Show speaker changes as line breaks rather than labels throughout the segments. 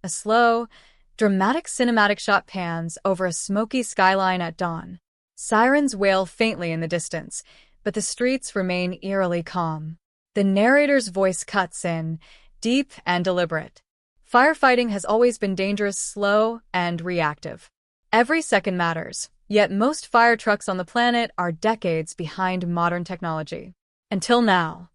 A slow, dramatic cinematic shot pans over a smoky skyline at dawn. Sirens wail faintly in the distance, but the streets remain eerily calm. The narrator's voice cuts in, deep and deliberate. Firefighting has always been dangerous, slow, and reactive. Every second matters, yet most fire trucks on the planet are decades behind modern technology. Until now.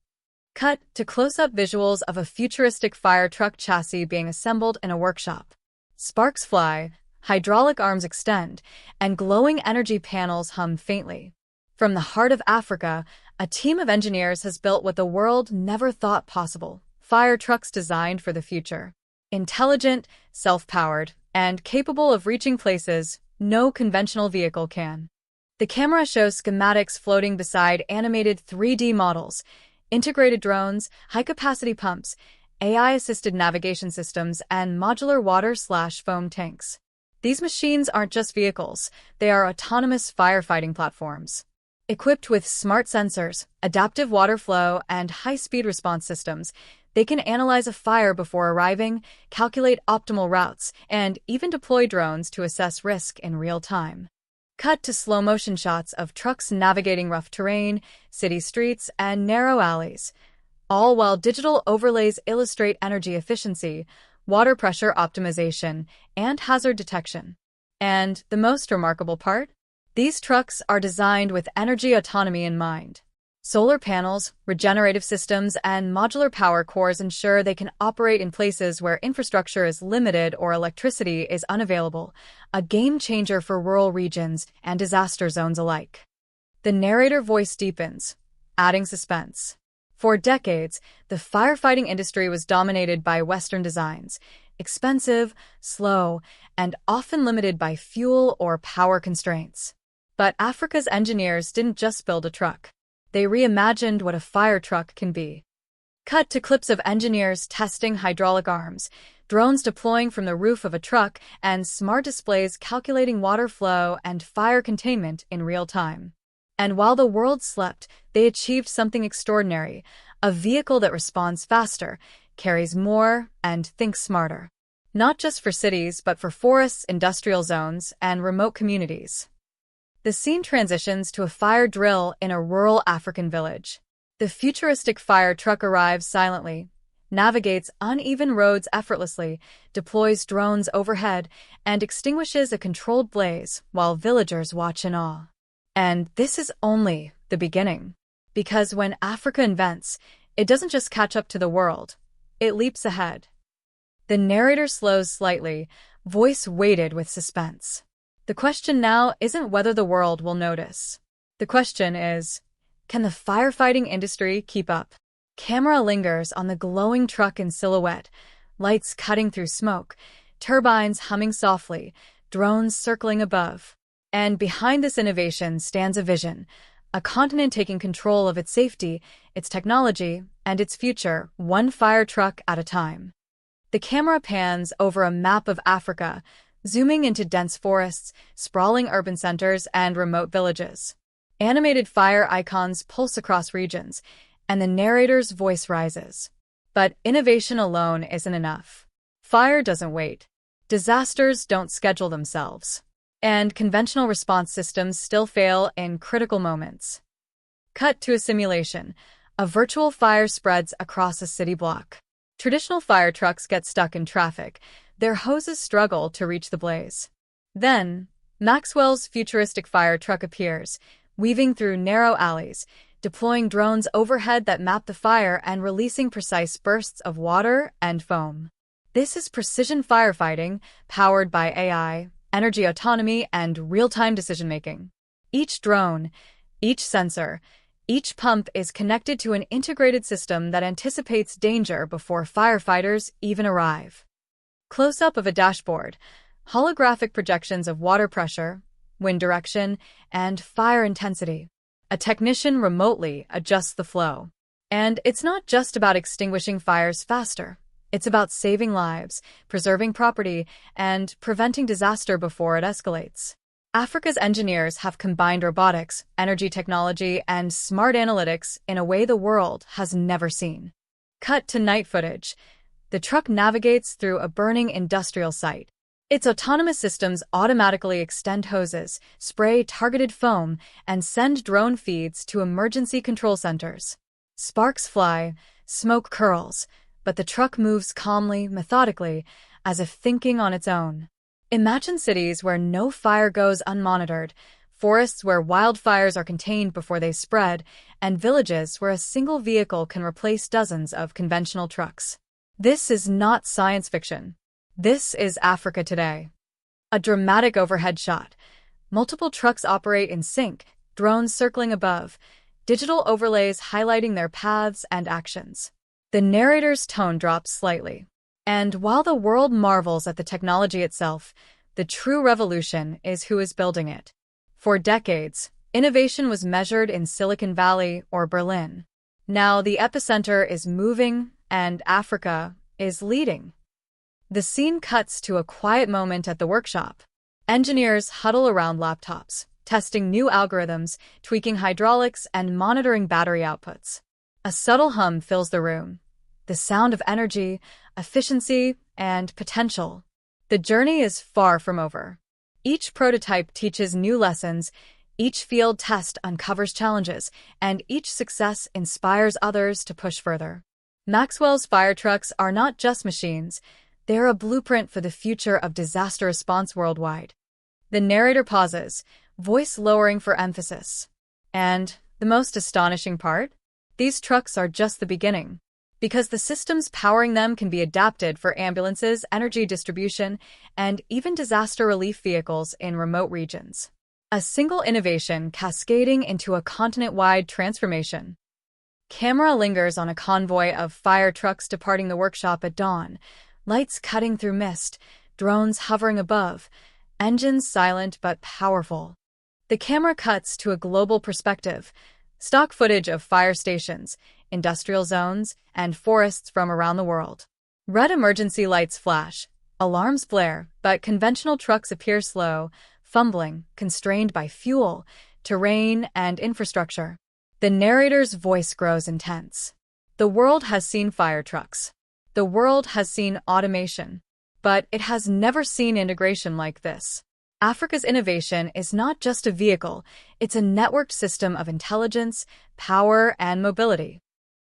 Cut to close-up visuals of a futuristic fire truck chassis being assembled in a workshop. Sparks fly, hydraulic arms extend, and glowing energy panels hum faintly. From the heart of Africa, a team of engineers has built what the world never thought possible: fire trucks designed for the future. Intelligent, self-powered, and capable of reaching places no conventional vehicle can. The camera shows schematics floating beside animated 3D models, integrated drones, high-capacity pumps, AI-assisted navigation systems, and modular water/foam tanks. These machines aren't just vehicles, they are autonomous firefighting platforms. Equipped with smart sensors, adaptive water flow, and high-speed response systems, they can analyze a fire before arriving, calculate optimal routes, and even deploy drones to assess risk in real time. Cut to slow-motion shots of trucks navigating rough terrain, city streets, and narrow alleys, all while digital overlays illustrate energy efficiency, water pressure optimization, and hazard detection. And the most remarkable part? These trucks are designed with energy autonomy in mind. Solar panels, regenerative systems, and modular power cores ensure they can operate in places where infrastructure is limited or electricity is unavailable, a game-changer for rural regions and disaster zones alike. The narrator voice deepens, adding suspense. For decades, the firefighting industry was dominated by Western designs, expensive, slow, and often limited by fuel or power constraints. But Africa's engineers didn't just build a truck. They reimagined what a fire truck can be. Cut to clips of engineers testing hydraulic arms, drones deploying from the roof of a truck, and smart displays calculating water flow and fire containment in real time. And while the world slept, they achieved something extraordinary: a vehicle that responds faster, carries more, and thinks smarter. Not just for cities, but for forests, industrial zones, and remote communities. The scene transitions to a fire drill in a rural African village. The futuristic fire truck arrives silently, navigates uneven roads effortlessly, deploys drones overhead, and extinguishes a controlled blaze while villagers watch in awe. And this is only the beginning. Because when Africa invents, it doesn't just catch up to the world, it leaps ahead. The narrator slows slightly, voice weighted with suspense. The question now isn't whether the world will notice. The question is, can the firefighting industry keep up? Camera lingers on the glowing truck in silhouette, lights cutting through smoke, turbines humming softly, drones circling above. And behind this innovation stands a vision, a continent taking control of its safety, its technology, and its future, one fire truck at a time. The camera pans over a map of Africa, zooming into dense forests, sprawling urban centers, and remote villages. Animated fire icons pulse across regions, and the narrator's voice rises. But innovation alone isn't enough. Fire doesn't wait. Disasters don't schedule themselves. And conventional response systems still fail in critical moments. Cut to a simulation. A virtual fire spreads across a city block. Traditional fire trucks get stuck in traffic. Their hoses struggle to reach the blaze. Then, Maxwell's futuristic fire truck appears, weaving through narrow alleys, deploying drones overhead that map the fire and releasing precise bursts of water and foam. This is precision firefighting, powered by AI, energy autonomy, and real-time decision-making. Each drone, each sensor, each pump is connected to an integrated system that anticipates danger before firefighters even arrive. Close-up of a dashboard, holographic projections of water pressure, wind direction, and fire intensity. A technician remotely adjusts the flow. And it's not just about extinguishing fires faster. It's about saving lives, preserving property, and preventing disaster before it escalates. Africa's engineers have combined robotics, energy technology, and smart analytics in a way the world has never seen. Cut to night footage. The truck navigates through a burning industrial site. Its autonomous systems automatically extend hoses, spray targeted foam, and send drone feeds to emergency control centers. Sparks fly, smoke curls, but the truck moves calmly, methodically, as if thinking on its own. Imagine cities where no fire goes unmonitored, forests where wildfires are contained before they spread, and villages where a single vehicle can replace dozens of conventional trucks. This is not science fiction. This is Africa today. A dramatic overhead shot. Multiple trucks operate in sync, drones circling above, digital overlays highlighting their paths and actions. The narrator's tone drops slightly. And while the world marvels at the technology itself, the true revolution is who is building it. For decades, innovation was measured in Silicon Valley or Berlin. Now the epicenter is moving, and Africa is leading. The scene cuts to a quiet moment at the workshop. Engineers huddle around laptops, testing new algorithms, tweaking hydraulics, and monitoring battery outputs. A subtle hum fills the room, the sound of energy, efficiency, and potential. The journey is far from over. Each prototype teaches new lessons, each field test uncovers challenges, and each success inspires others to push further. Maxwell's fire trucks are not just machines, they're a blueprint for the future of disaster response worldwide. The narrator pauses, voice lowering for emphasis. And the most astonishing part? These trucks are just the beginning. Because the systems powering them can be adapted for ambulances, energy distribution, and even disaster relief vehicles in remote regions. A single innovation cascading into a continent-wide transformation. Camera lingers on a convoy of fire trucks departing the workshop at dawn, lights cutting through mist, drones hovering above, engines silent but powerful. The camera cuts to a global perspective, stock footage of fire stations, industrial zones, and forests from around the world. Red emergency lights flash, alarms blare, but conventional trucks appear slow, fumbling, constrained by fuel, terrain, and infrastructure. The narrator's voice grows intense. The world has seen fire trucks. The world has seen automation. But it has never seen integration like this. Africa's innovation is not just a vehicle, it's a networked system of intelligence, power, and mobility.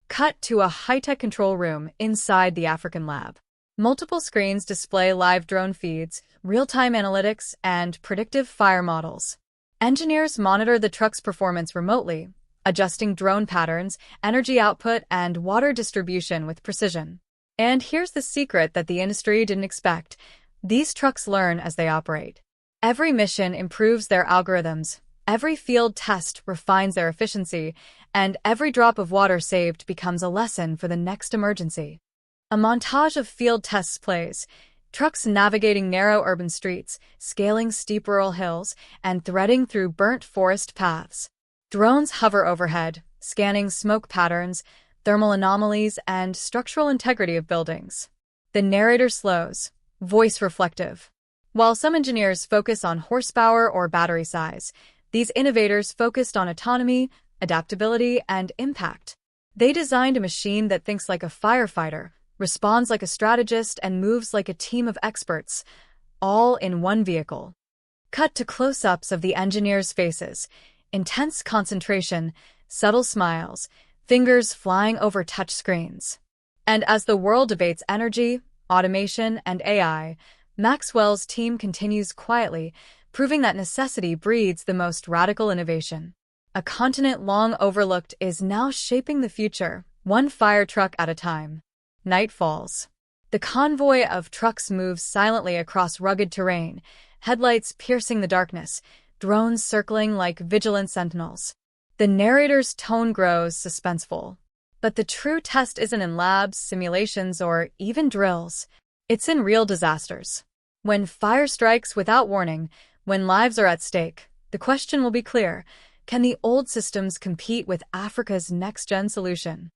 Cut to a high-tech control room inside the African lab. Multiple screens display live drone feeds, real-time analytics, and predictive fire models. Engineers monitor the truck's performance remotely, adjusting drone patterns, energy output, and water distribution with precision. And here's the secret that the industry didn't expect. These trucks learn as they operate. Every mission improves their algorithms, every field test refines their efficiency, and every drop of water saved becomes a lesson for the next emergency. A montage of field tests plays, trucks navigating narrow urban streets, scaling steep rural hills, and threading through burnt forest paths. Drones hover overhead, scanning smoke patterns, thermal anomalies, and structural integrity of buildings. The narrator slows, voice reflective. While some engineers focus on horsepower or battery size, these innovators focused on autonomy, adaptability, and impact. They designed a machine that thinks like a firefighter, responds like a strategist, and moves like a team of experts, all in one vehicle. Cut to close-ups of the engineers' faces, intense concentration, subtle smiles, fingers flying over touchscreens. And as the world debates energy, automation, and AI, Maxwell's team continues quietly, proving that necessity breeds the most radical innovation. A continent long overlooked is now shaping the future, one fire truck at a time. Night falls. The convoy of trucks moves silently across rugged terrain, headlights piercing the darkness, drones circling like vigilant sentinels. The narrator's tone grows suspenseful. But the true test isn't in labs, simulations, or even drills. It's in real disasters. When fire strikes without warning, when lives are at stake, the question will be clear: can the old systems compete with Africa's next-gen solution?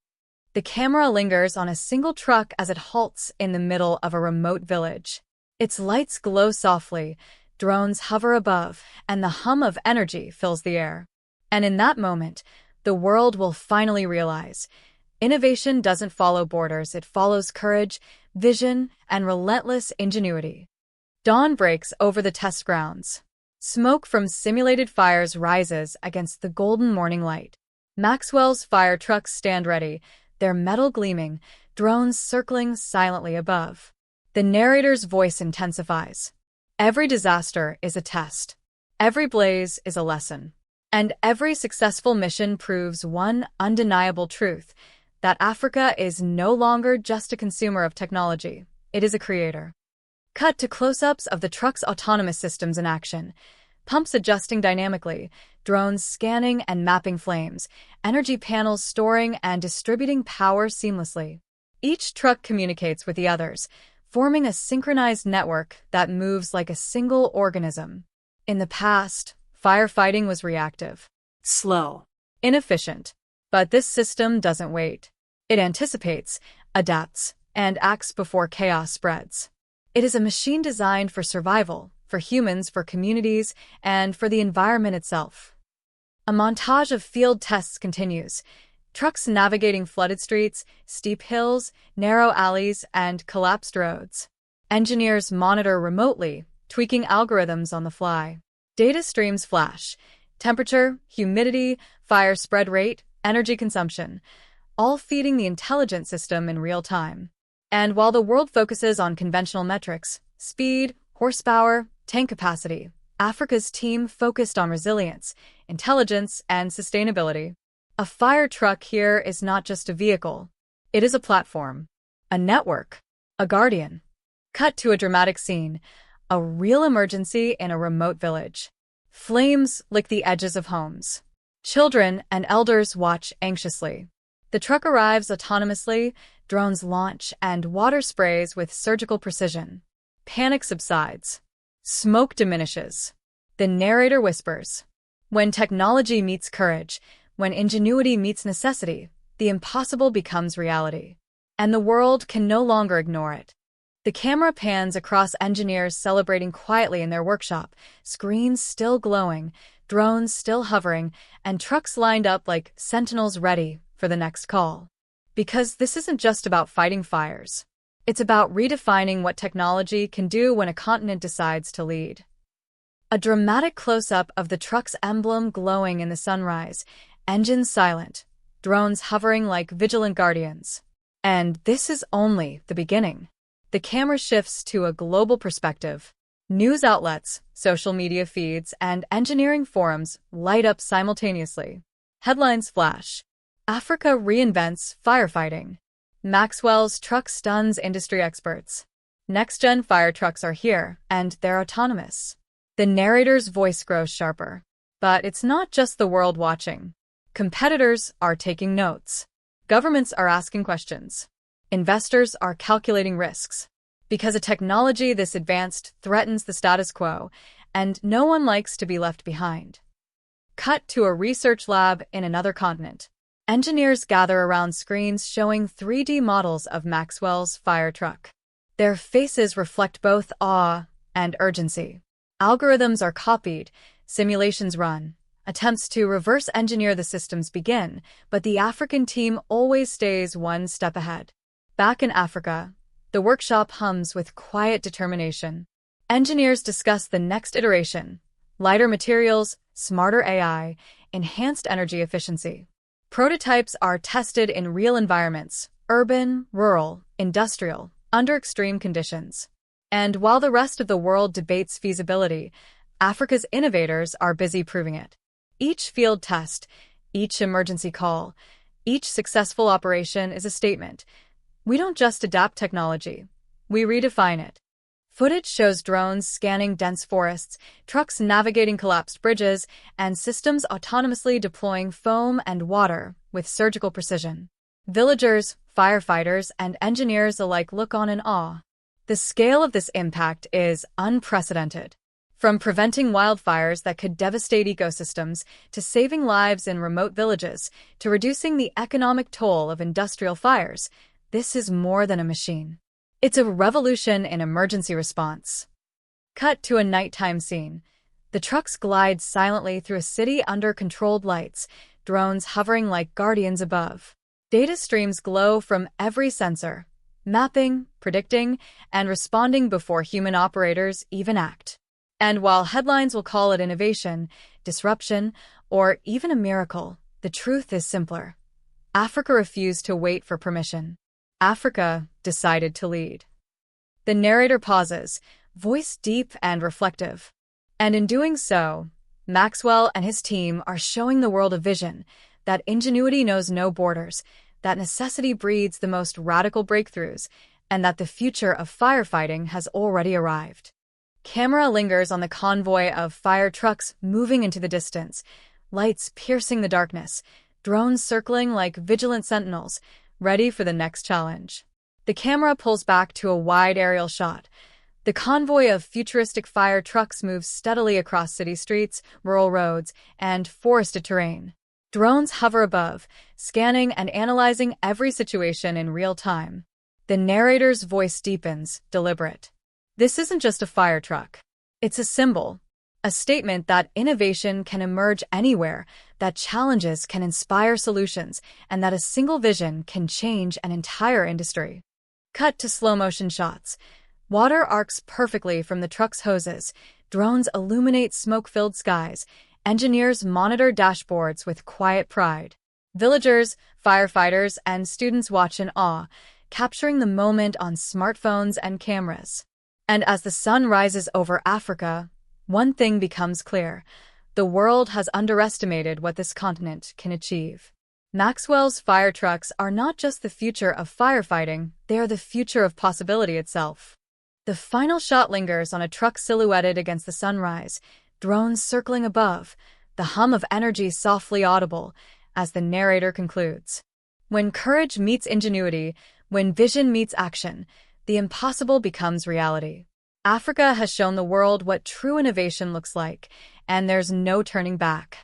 The camera lingers on a single truck as it halts in the middle of a remote village. Its lights glow softly, drones hover above, and the hum of energy fills the air. And in that moment, the world will finally realize: innovation doesn't follow borders, it follows courage, vision, and relentless ingenuity. Dawn breaks over the test grounds. Smoke from simulated fires rises against the golden morning light. Maxwell's fire trucks stand ready, their metal gleaming, drones circling silently above. The narrator's voice intensifies. Every disaster is a test. Every blaze is a lesson. And every successful mission proves one undeniable truth, that Africa is no longer just a consumer of technology, it is a creator. Cut to close-ups of the truck's autonomous systems in action. Pumps adjusting dynamically, drones scanning and mapping flames, energy panels storing and distributing power seamlessly. Each truck communicates with the others, forming a synchronized network that moves like a single organism. In the past, firefighting was reactive,
slow,
inefficient. But this system doesn't wait. It anticipates, adapts, and acts before chaos spreads. It is a machine designed for survival, for humans, for communities, and for the environment itself. A montage of field tests continues. Trucks navigating flooded streets, steep hills, narrow alleys, and collapsed roads. Engineers monitor remotely, tweaking algorithms on the fly. Data streams flash. Temperature, humidity, fire spread rate, energy consumption, all feeding the intelligent system in real time. And while the world focuses on conventional metrics, speed, horsepower, tank capacity, Africa's team focused on resilience, intelligence, and sustainability. A fire truck here is not just a vehicle. It is a platform, a network, a guardian. Cut to a dramatic scene, a real emergency in a remote village. Flames lick the edges of homes. Children and elders watch anxiously. The truck arrives autonomously, drones launch, and water sprays with surgical precision. Panic subsides. Smoke diminishes. The narrator whispers, "When technology meets courage, when ingenuity meets necessity, the impossible becomes reality. And the world can no longer ignore it." The camera pans across engineers celebrating quietly in their workshop, screens still glowing, drones still hovering, and trucks lined up like sentinels ready for the next call. Because this isn't just about fighting fires. It's about redefining what technology can do when a continent decides to lead. A dramatic close-up of the truck's emblem glowing in the sunrise, engines silent, drones hovering like vigilant guardians. And this is only the beginning. The camera shifts to a global perspective. News outlets, social media feeds, and engineering forums light up simultaneously. Headlines flash. Africa reinvents firefighting. Maxwell's truck stuns industry experts. Next-gen fire trucks are here, and they're autonomous. The narrator's voice grows sharper. But it's not just the world watching. Competitors are taking notes. Governments are asking questions. Investors are calculating risks. Because a technology this advanced threatens the status quo, and no one likes to be left behind. Cut to a research lab in another continent. Engineers gather around screens showing 3D models of Maxwell's fire truck. Their faces reflect both awe and urgency. Algorithms are copied, simulations run. Attempts to reverse engineer the systems begin, but the African team always stays one step ahead. Back in Africa, the workshop hums with quiet determination. Engineers discuss the next iteration: lighter materials, smarter AI, enhanced energy efficiency. Prototypes are tested in real environments, urban, rural, industrial, under extreme conditions. And while the rest of the world debates feasibility, Africa's innovators are busy proving it. Each field test, each emergency call, each successful operation is a statement. We don't just adapt technology, we redefine it. Footage shows drones scanning dense forests, trucks navigating collapsed bridges, and systems autonomously deploying foam and water with surgical precision. Villagers, firefighters, and engineers alike look on in awe. The scale of this impact is unprecedented. From preventing wildfires that could devastate ecosystems, to saving lives in remote villages, to reducing the economic toll of industrial fires, this is more than a machine. It's a revolution in emergency response. Cut to a nighttime scene. The trucks glide silently through a city under controlled lights, drones hovering like guardians above. Data streams glow from every sensor. mapping, predicting, and responding before human operators even act. And while headlines will call it innovation, disruption, or even a miracle, the truth is simpler. Africa refused to wait for permission. Africa decided to lead. The narrator pauses, voice deep and reflective. And in doing so, Maxwell and his team are showing the world a vision that ingenuity knows no borders, that necessity breeds the most radical breakthroughs, and that the future of firefighting has already arrived. Camera lingers on the convoy of fire trucks moving into the distance, lights piercing the darkness, drones circling like vigilant sentinels, ready for the next challenge. The camera pulls back to a wide aerial shot. The convoy of futuristic fire trucks moves steadily across city streets, rural roads, and forested terrain. Drones hover above, scanning and analyzing every situation in real time. The narrator's voice deepens, deliberate. This isn't just a fire truck. It's a symbol, a statement that innovation can emerge anywhere, that challenges can inspire solutions, and that a single vision can change an entire industry. Cut to slow-motion shots. Water arcs perfectly from the truck's hoses. Drones illuminate smoke-filled skies. Engineers monitor dashboards with quiet pride. Villagers, firefighters, and students watch in awe, capturing the moment on smartphones and cameras. And as the sun rises over Africa, one thing becomes clear. The world has underestimated what this continent can achieve. Maxwell's fire trucks are not just the future of firefighting, they are the future of possibility itself. The final shot lingers on a truck silhouetted against the sunrise, drones circling above, the hum of energy softly audible, as the narrator concludes. When courage meets ingenuity, when vision meets action, the impossible becomes reality. Africa has shown the world what true innovation looks like, and there's no turning back.